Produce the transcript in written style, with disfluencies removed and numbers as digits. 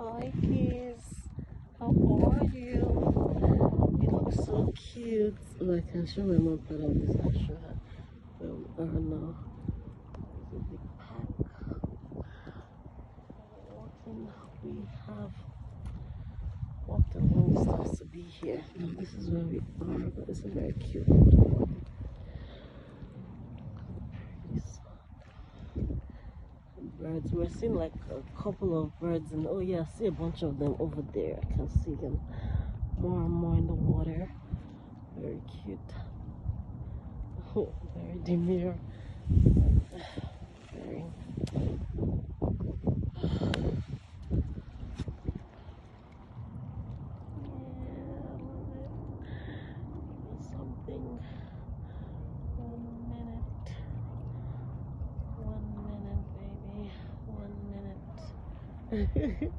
Hi kids, how are you? You look so cute. Oh, I can show my mom part of this. I'll show her. Now. There's a big park. Walking, we have walked along the stairs to be here. Now this is where we are, but this is very cute. Birds. We're seeing like a couple of birds, and oh yeah, I see a bunch of them over there. I can see them more and more in the water. Very cute. Very demure. Very. Something. 1 minute, baby. 1 minute.